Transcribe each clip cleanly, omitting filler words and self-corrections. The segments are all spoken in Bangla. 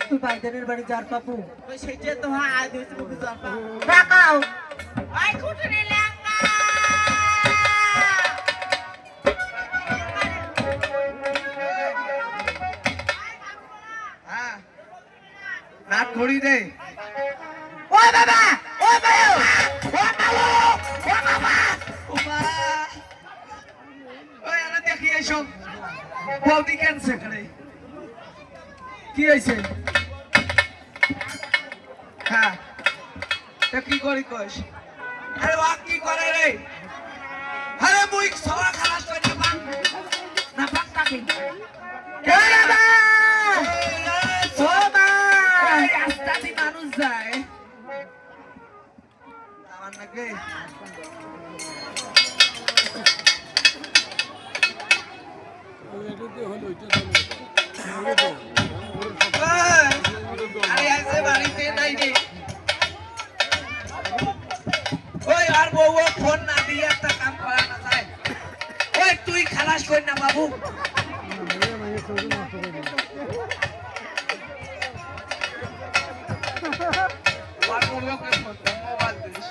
তুই বাইদানের বাড়ি যার পাপু সেটা তো হ্যাঁ তুমি যার পাপু রাখাও আই কুটনি লেঙ্গা হ্যাঁ নাট ঘড়ি দে ও বাবা ও বাবা ও বাবা ও মা ওই আনা দেখি এসব বৌদি ক্যান্সে করে কি হয়েছে হ্যাঁ তা কি করি কইস আরে ওয়া কি করে রে আরে মুই সবা খালাস করে না পাক্কা কি কে বাবা ও মা এই আস্তানি মানুষ যায় আমার নাকি আরে আইছে বাড়িতে নাই রে ওই আর বউ ফোন না দিয়ে একটা কাম করা না যায় ওই তুই খালাস কর না বাবু আর বউকে ফোন মোবাইল দিস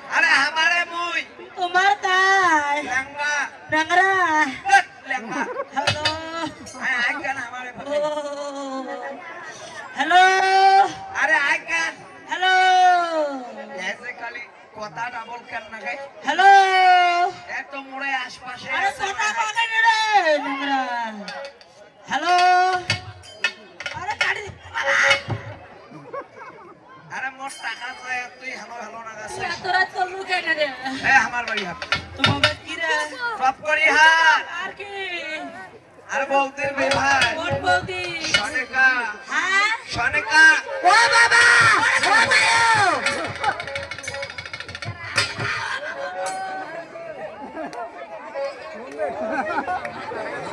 अरे हमारे मुई তোমার তাই लंगा ডাংরা लंगा হ্যালো आय कर हमारे হ্যালো अरे आय कर হ্যালো ऐसे खाली कोता डबल करना गए হ্যালো ए तो मुड़े आसपास আরে কথা বলে রে ডাংরা হ্যালো আরে গাড়ি अरे मोर टाका चाहे तू हेलो हेलो ना गासे তোরা চলু কেটে রে ए हमार बाड़ी हाथ তোমার কি রে सब करी हाथ আর কি अरे बोलते बे भाई কোন বৌদি सोने का হ্যাঁ सोने का ও বাবা ও বাবা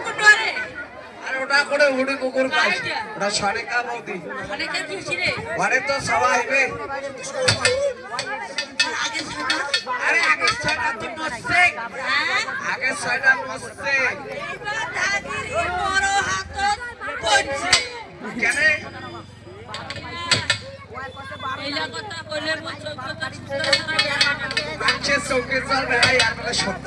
কোনরে अरे उठा कोड़े उड़ी कुकुर का उठा सोने का बोलती মানে কে কি ছিরে अरे तो सवाई बे আগে ছাড়া अरे आगे साइड तो मस्ते হ্যাঁ आगे साइड मस्ते এইবার দাদিরি বড় হাত পড়ছে কেনে এইলা কথা কইলে মন চলতে अच्छे सौके चल रहा है यार मेरा शब्द